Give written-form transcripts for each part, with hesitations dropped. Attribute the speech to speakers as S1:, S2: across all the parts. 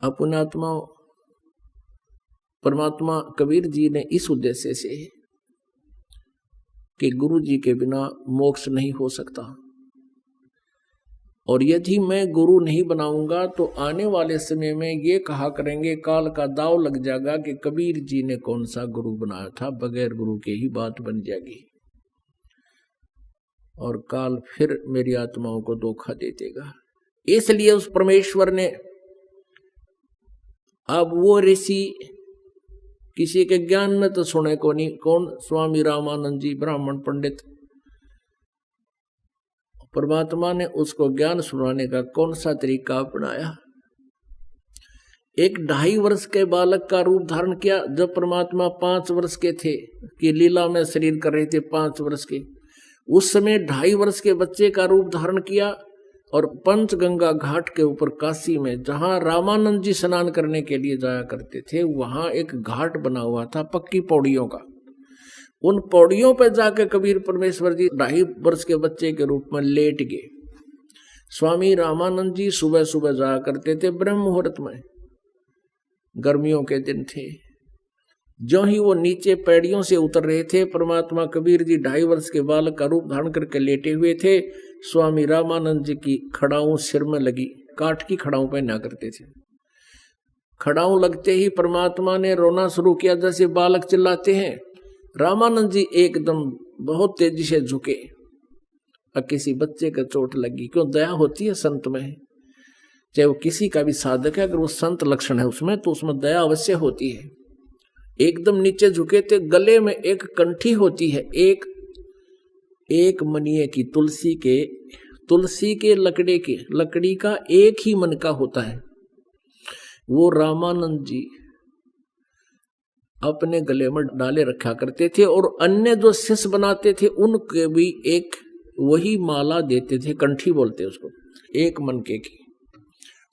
S1: अपनात्मा परमात्मा कबीर जी ने इस उद्देश्य से कि गुरु जी के बिना मोक्ष नहीं हो सकता, और यदि मैं गुरु नहीं बनाऊंगा तो आने वाले समय में ये कहा करेंगे, काल का दाव लग जाएगा कि कबीर जी ने कौन सा गुरु बनाया था, बगैर गुरु के ही बात बन जाएगी और काल फिर मेरी आत्माओं को धोखा दे देगा। इसलिए उस परमेश्वर ने, अब वो ऋषि किसी के ज्ञान न तो सुने को नहीं, कौन? स्वामी रामानंद जी ब्राह्मण पंडित। परमात्मा ने उसको ज्ञान सुनाने का कौन सा तरीका अपनाया? एक 2.5 वर्ष के बालक का रूप धारण किया। जब परमात्मा 5 वर्ष के थे कि लीला में शरीर कर रहे थे 5 वर्ष के, उस समय 2.5 वर्ष के बच्चे का रूप धारण किया और पंचगंगा घाट के ऊपर काशी में, जहां रामानंद जी स्नान करने के लिए जाया करते थे, वहां एक घाट बना हुआ था पक्की पौड़ियों का। उन पौड़ियों पर जाकर कबीर परमेश्वर जी 2.5 वर्ष के बच्चे के रूप में लेट गए। स्वामी रामानंद जी सुबह सुबह जाया करते थे ब्रह्म मुहूर्त में, गर्मियों के दिन थे। जो ही वो नीचे पैड़ियों से उतर रहे थे, परमात्मा कबीर जी 2.5 वर्ष के बालक का रूप धारण करके लेटे हुए थे। स्वामी रामानंद जी की खड़ाऊं सिर में लगी, काठ की खड़ाऊं पहना करते थे। खड़ाऊं लगते ही परमात्मा ने रोना शुरू किया, जैसे बालक चिल्लाते हैं। रामानंद जी एकदम बहुत तेजी से झुके, और किसी बच्चे का चोट लगी। क्यों? दया होती है संत में, चाहे वो किसी का भी साधक है, अगर वो संत लक्षण है उसमें, तो उसमें दया अवश्य होती है। एकदम नीचे झुके थे। गले में एक कंठी होती है, एक मनिये की, तुलसी के लकड़ी का एक ही मन का होता है। वो रामानंद जी अपने गले में डाले रखा करते थे, और अन्य जो शिष्य बनाते थे उनके भी एक वही माला देते थे, कंठी बोलते उसको, एक मनके की।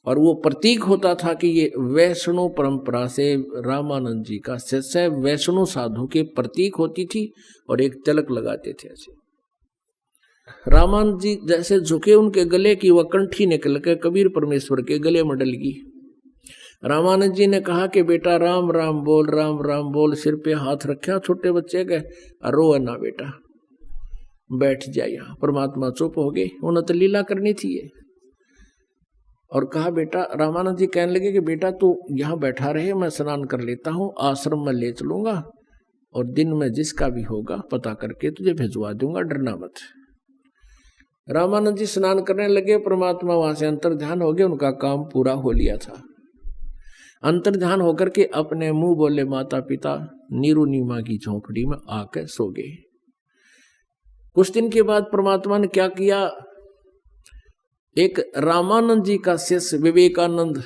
S1: और वो प्रतीक होता था कि ये वैष्णव परंपरा से रामानंद जी का शिष्य, वैष्णव साधु के प्रतीक होती थी, और एक तिलक लगाते थे ऐसे। रामानंद जी जैसे झुके, उनके गले की वह कंठी निकल के कबीर परमेश्वर के गले में डल गई। रामानंद जी ने कहा कि बेटा राम राम बोल, राम राम बोल। सिर पे हाथ रखा छोटे बच्चे के, रो ना बेटा, बैठ जा यहाँ। परमात्मा चुप हो गए, उन्हें तो लीला करनी थी ये। और कहा बेटा, रामानंद जी कहने लगे कि बेटा तू यहाँ बैठा रहे, मैं स्नान कर लेता हूँ, आश्रम में ले चलूंगा, और दिन में जिसका भी होगा पता करके तुझे भिजवा दूंगा, डरना मत। रामानंद जी स्नान करने लगे। परमात्मा वहां से अंतर ध्यान हो गए, उनका काम पूरा हो लिया था। अंतर ध्यान होकर के अपने मुंह बोले माता पिता नीरू नीमा की झोंपड़ी में आकर सो गए। कुछ दिन के बाद परमात्मा ने क्या किया, एक रामानंद जी का शिष्य विवेकानंद,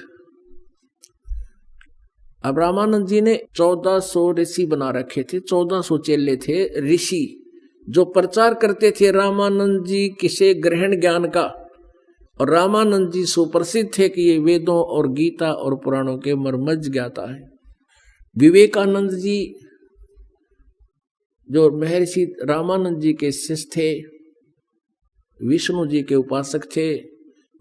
S1: अब रामानंद जी ने 1400 ऋषि बना रखे थे, 1400 चेले थे ऋषि, जो प्रचार करते थे रामानंद जी किसे ग्रहण ज्ञान का। और रामानंद जी सुप्रसिद्ध थे कि ये वेदों और गीता और पुराणों के मर्मज्ञ ज्ञाता है। विवेकानंद जी जो महर्षि रामानंद जी के शिष्य थे, विष्णु जी के उपासक थे,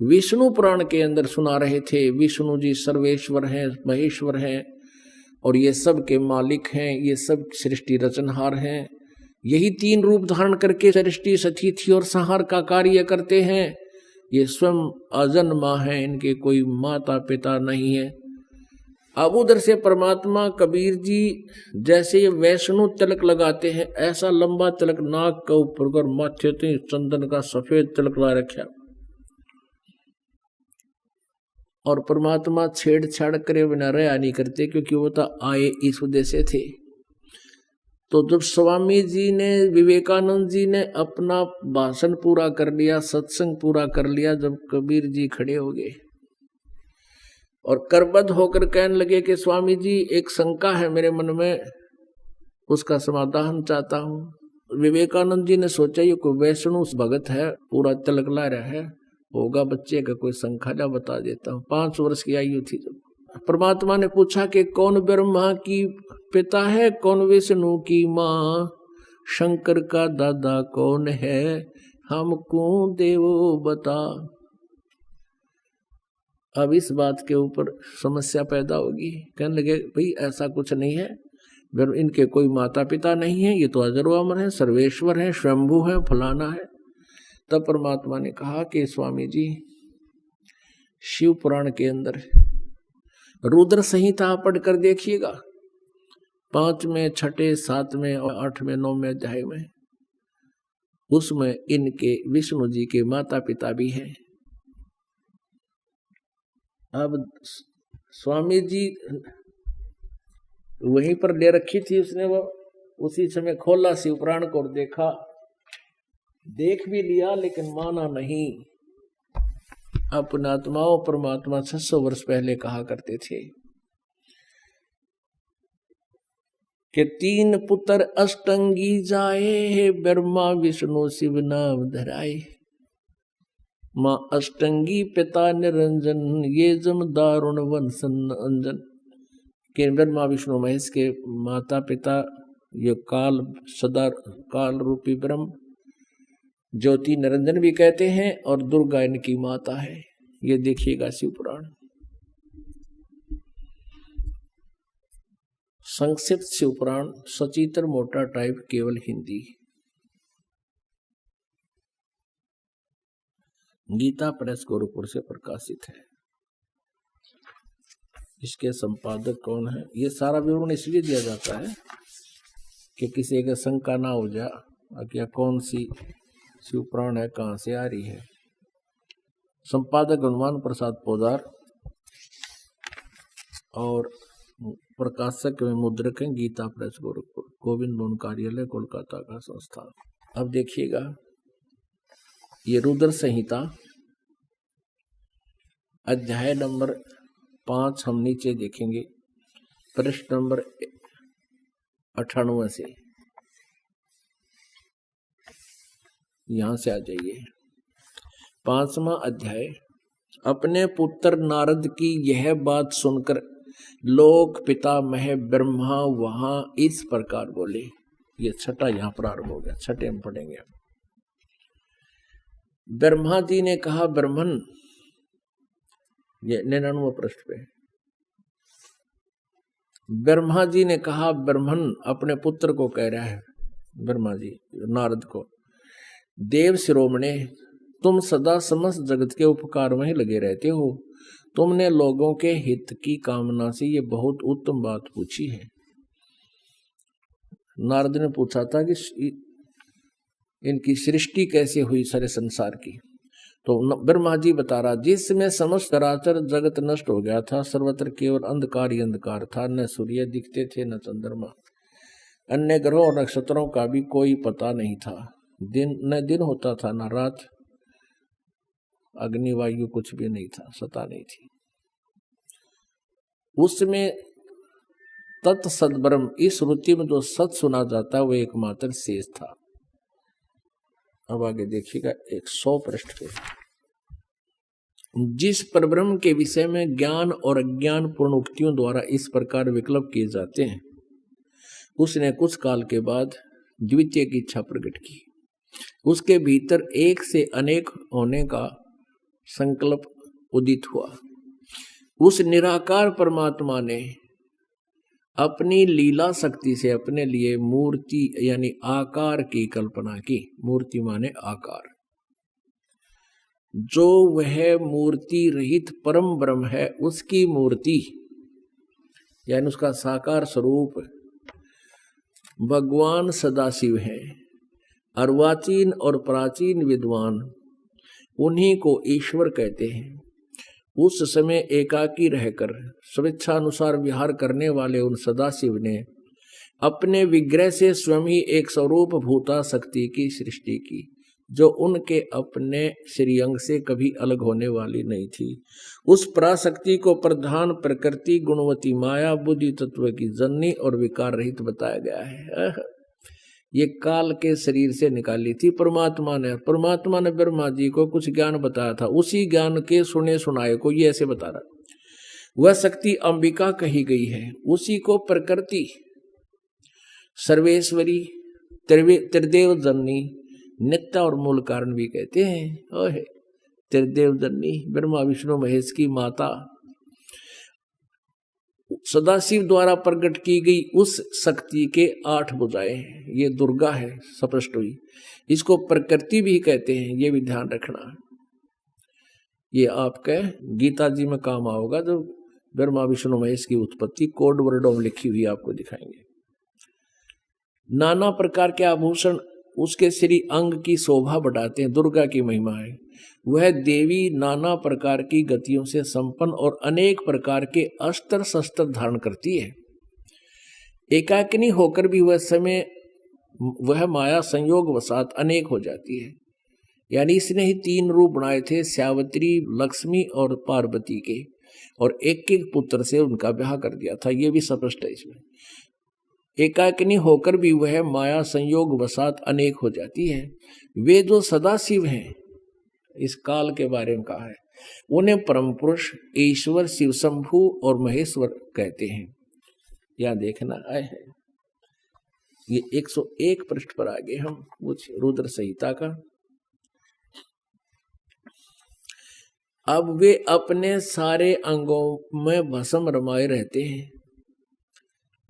S1: विष्णु पुराण के अंदर सुना रहे थे विष्णु जी सर्वेश्वर हैं, महेश्वर हैं, और ये सब के मालिक हैं, ये सब सृष्टि रचनहार हैं। यही 3 रूप धारण करके सृष्टि सतिथि और संहार का कार्य करते हैं। ये स्वयं अजन्मा है, इनके कोई माता पिता नहीं है। अब उधर से परमात्मा कबीर जी जैसे ये वैष्णव तिलक लगाते हैं, ऐसा लंबा तिलक नाक का ऊपर कर माथे ते चंदन का सफेद तिलक ला रखा, और परमात्मा छेड़छाड़ करे बिना रहा नहीं करते, क्योंकि वो तो आए इस उद्देश्य थे। तो जब स्वामी जी ने, विवेकानंद जी ने अपना भाषण पूरा कर लिया, सत्संग पूरा कर लिया, जब कबीर जी खड़े हो गए और करबद्ध होकर कहने लगे कि स्वामी जी एक शंका है मेरे मन में, उसका समाधान चाहता हूँ। विवेकानंद जी ने सोचा ये कोई वैष्णव भगत है, पूरा तिलक ला रहा है, होगा बच्चे का कोई शंका, जा बता देता हूँ। 5 वर्ष की आयु थी जब परमात्मा ने पूछा कि कौन ब्रह्मा की पिता है, कौन विष्णु की माँ, शंकर का दादा कौन है, हमको देवो बता। अब इस बात के ऊपर समस्या पैदा होगी। कहने लगे भाई ऐसा कुछ नहीं है, इनके कोई माता पिता नहीं है, ये तो अजर व अमर है, सर्वेश्वर है, स्वयंभू है, फलाना है। तब परमात्मा ने कहा कि स्वामी जी शिव पुराण के अंदर रुद्र संहिता पढ़कर देखिएगा, 5वें, 6ठे, 7वें और 8वें, 9वें अध्याय में, उसमें इनके विष्णु जी के माता पिता भी हैं। अब स्वामी जी वहीं पर ले रखी थी उसने, वो उसी समय खोला शिव पुराण को और देखा, देख भी लिया लेकिन माना नहीं। अपना आत्माओं परमात्मा 600 वर्ष पहले कहा करते थे कि 3 पुत्र अष्टंगी जाए, ब्रह्मा विष्णु शिव नाम धराए। माँ अष्टंगी पिता निरंजन, ये जम दारुण वंशन अंजन। के ब्रह्मा विष्णु महेश के माता पिता ये काल सदा काल रूपी ब्रह्म, ज्योति निरंजन भी कहते हैं, और दुर्गा इनकी माता है। ये देखिएगा शिव पुराण। संक्षिप्त शिव पुराण, सचित्र मोटा टाइप, केवल हिंदी। गीता प्रेस गोरखपुर से प्रकाशित है। इसके संपादक कौन है? ये सारा विवरण इसलिए दिया जाता है कि किसी का शंका ना हो जाए कि कौन सी शिव पुराण है, कहाँ से आ रही है। संपादक हनुमान प्रसाद पोदार और प्रकाशक में मुद्रक हैं गीता प्रेस गोरखपुर, गोविंद भवन कार्यालय कोलकाता का संस्थान। अब देखिएगा ये रुद्र संहिता अध्याय नंबर 5 हम नीचे देखेंगे, पृष्ठ नंबर 98 से, यहां से आ जाइए। 5वां अध्याय। अपने पुत्र नारद की यह बात सुनकर लोक पितामह ब्रह्मा वहां इस प्रकार बोले। ये 6ठा यहां प्रारंभ हो गया, 6ठे में पढ़ेंगे। ब्रह्मा जी ने कहा, ब्रह्मन, ये 99 पृष्ठ पे, ब्रह्मा जी ने कहा, ब्रह्मन अपने पुत्र को कह रहा है, ब्रह्मा जी नारद को, देव शिरोमणे, तुम सदा समस्त जगत के उपकार में ही लगे रहते हो। तुमने लोगों के हित की कामना से ये बहुत उत्तम बात पूछी है। नारद ने पूछा था कि इनकी सृष्टि कैसे हुई सारे संसार की, तो ब्रह्मा जी बता रहा, जिसमें समस्त चराचर जगत नष्ट हो गया था, सर्वत्र केवल अंधकार ही अंधकार था, न सूर्य दिखते थे न चंद्रमा, अन्य ग्रहों और नक्षत्रों का भी कोई पता नहीं था, न दिन होता था न रात, अग्निवायु कुछ भी नहीं था, सता नहीं थी। उसमें तत् सद्ब्रह्म, इस श्रुति में जो सत सुना जाता है वो एकमात्र शेष था। अब आगे देखिएगा 100 पृष्ठ पे। जिस परब्रह्म के विषय में ज्ञान और अज्ञान पूर्ण उक्तियों द्वारा इस प्रकार विकल्प किए जाते हैं, उसने कुछ काल के बाद द्वितीय की इच्छा प्रकट की। उसके भीतर एक से अनेक होने का संकल्प उदित हुआ। उस निराकार परमात्मा ने अपनी लीला शक्ति से अपने लिए मूर्ति यानी आकार की कल्पना की। मूर्ति माने आकार। जो वह मूर्ति रहित परम ब्रह्म है, उसकी मूर्ति यानी उसका साकार स्वरूप भगवान सदाशिव है। अर्वाचीन और प्राचीन विद्वान उन्हीं को ईश्वर कहते हैं। उस समय एकाकी रहकर स्वेच्छानुसार विहार करने वाले उन सदाशिव ने अपने विग्रह से स्वयं ही एक स्वरूप भूता शक्ति की सृष्टि की, जो उनके अपने श्रीअंग से कभी अलग होने वाली नहीं थी। उस पराशक्ति को प्रधान प्रकृति गुणवती माया बुद्धि तत्व की जननी और विकार रहित बताया गया है। ये काल के शरीर से निकाली थी परमात्मा ने। परमात्मा ने ब्रह्मा जी को कुछ ज्ञान बताया था, उसी ज्ञान के सुने सुनाए को ये ऐसे बता रहा। वह शक्ति अंबिका कही गई है। उसी को प्रकृति सर्वेश्वरी त्रिदेव जननी नित्य और मूल कारण भी कहते हैं। त्रिदेव जननी ब्रह्मा विष्णु महेश की माता, सदाशिव द्वारा प्रकट की गई उस शक्ति के 8 भुजाएं हैं। ये दुर्गा है, स्पष्ट हुई। इसको प्रकृति भी कहते हैं, ये भी ध्यान रखना। ये आपके गीता जी में काम आओगा, जो ब्रह्मा विष्णु महेश की उत्पत्ति कोड वर्डों में लिखी हुई आपको दिखाएंगे। नाना प्रकार के आभूषण उसके श्री अंग की शोभा बढ़ाते हैं, दुर्गा की महिमा है। वह देवी नाना प्रकार की गतियों से संपन्न और अनेक प्रकार के अस्त्र शस्त्र धारण करती है। एकाकिनी होकर भी वह माया संयोग वसात अनेक हो जाती है। यानी इसने ही 3 रूप बनाए थे, श्यावत्री, लक्ष्मी और पार्वती के, और एक एक पुत्र से उनका ब्याह कर दिया था। ये भी स्पष्ट है इसमें। एकाकिनी होकर भी वह माया संयोग वसात अनेक हो जाती है। वे जो सदाशिव हैं, इस काल के बारे में कहा है, उन्हें परम पुरुष, ईश्वर, शिव शंभु और महेश्वर कहते हैं। यहां देखना आए है, ये 101 पृष्ठ पर आगे हम कुछ रुद्र संहिता का। अब वे अपने सारे अंगों में भस्म रमाए रहते हैं।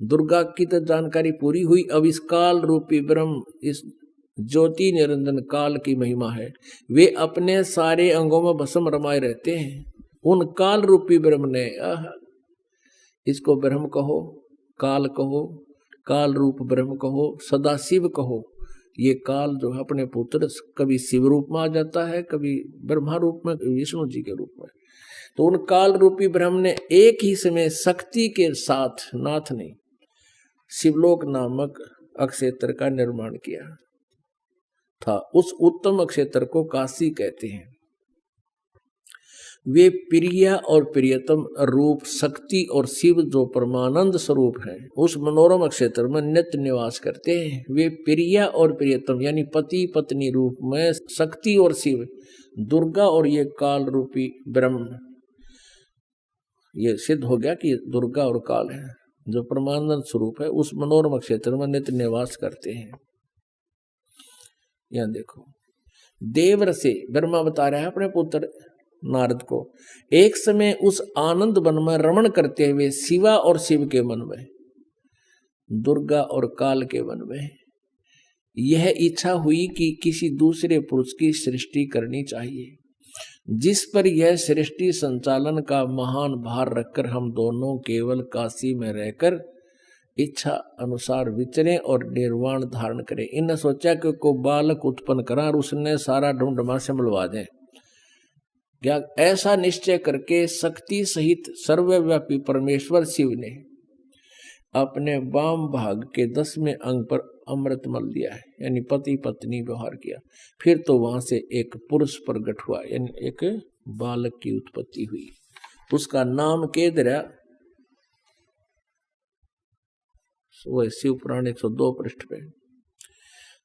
S1: दुर्गा की तो जानकारी पूरी हुई। अब इस काल रूपी ब्रह्म, इस ज्योति निरंजन काल की महिमा है। वे अपने सारे अंगों में भस्म रमाए रहते हैं। उन काल रूपी ब्रह्म ने, इसको ब्रह्म कहो, काल कहो, काल रूप ब्रह्म कहो, सदाशिव कहो। ये काल जो है अपने पुत्र कभी शिव रूप में आ जाता है, कभी ब्रह्मा रूप में, विष्णु जी के रूप में। तो उन काल रूपी ब्रह्म ने एक ही समय शक्ति के साथ, नाथ ने शिवलोक नामक अक्षेत्र का निर्माण किया था। उस उत्तम अक्षेत्र को काशी कहते हैं। वे प्रिया और प्रियतम रूप शक्ति और शिव जो परमानंद स्वरूप है, उस मनोरम क्षेत्र में नित्य निवास करते हैं। वे प्रिया और प्रियतम यानी पति पत्नी रूप में शक्ति और शिव, दुर्गा और ये काल रूपी ब्रह्म, ये सिद्ध हो गया कि दुर्गा और काल है जो परमानंद स्वरूप है, उस मनोरम क्षेत्र में नित्य निवास करते हैं। यहां देखो, देवर से ब्रह्मा बता रहा है अपने पुत्र नारद को, एक समय उस आनंद वन में रमण करते हुए शिवा और शिव के मन में, दुर्गा और काल के मन में यह इच्छा हुई कि किसी दूसरे पुरुष की सृष्टि करनी चाहिए, जिस पर यह सृष्टि संचालन का महान भार रखकर हम दोनों केवल काशी में रहकर इच्छा अनुसार विचरें और निर्वाण धारण करें। इन्हें सोचा कि को बालक उत्पन्न करा और उसने सारा ढूंढमा से मिलवा दें। क्या ऐसा निश्चय करके शक्ति सहित सर्वव्यापी परमेश्वर शिव ने अपने वाम भाग के 10वें अंग पर अमृत मल दिया है, यानी पति पत्नी व्यवहार किया। फिर तो वहां से एक पुरुष प्रकट हुआ, यानी एक बालक की उत्पत्ति हुई। उसका नाम केदरा, वह शिव पुराण 102 पृष्ठ पे।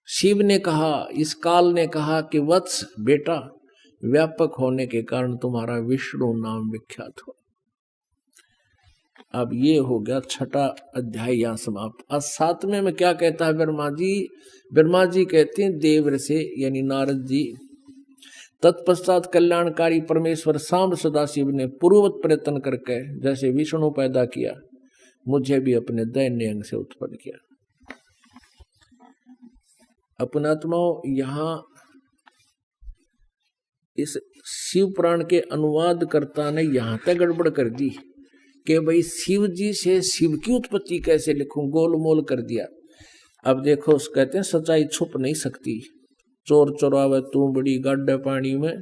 S1: शिव ने कहा, इस काल ने कहा कि वत्स बेटा, व्यापक होने के कारण तुम्हारा विष्णु नाम विख्यात हो। अब ये हो गया 6ठा अध्याय यहाँ समाप्त। अब 7वें में क्या कहता है ब्रह्मा जी? ब्रह्मा जी कहते हैं देवर से, यानी नारद जी, तत्पश्चात कल्याणकारी परमेश्वर सांब सदाशिव ने पूर्ववत प्रयत्न करके जैसे विष्णु पैदा किया, मुझे भी अपने दैन्य अंग से उत्पन्न किया। अपनात्माओं, यहाँ इस शिव पुराण के अनुवादकर्ता ने यहाँ तक गड़बड़ कर दी कि भाई शिव जी से शिव की उत्पत्ति कैसे लिखूं, गोलमोल कर दिया। अब देखो, कहते हैं सच्चाई छुप नहीं सकती। चोर चोरावे तू बड़ी गाड्डे पानी में,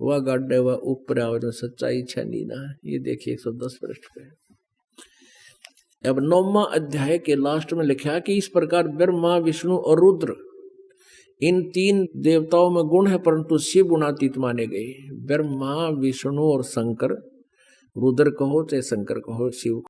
S1: वह गाड्डे वह ऊपर आवे, सच्चाई छनी ना। ये देखिए 110 पृष्ठ पे। अब 9वां अध्याय के लास्ट में लिखा कि इस प्रकार ब्रह्मा, विष्णु और रुद्र, इन 3 देवताओं में गुण है परंतु शिव गुणातीत माने गए। ब्रह्मा, विष्णु और शंकर, रुद्र कहो चाहे शंकर कहो, शिव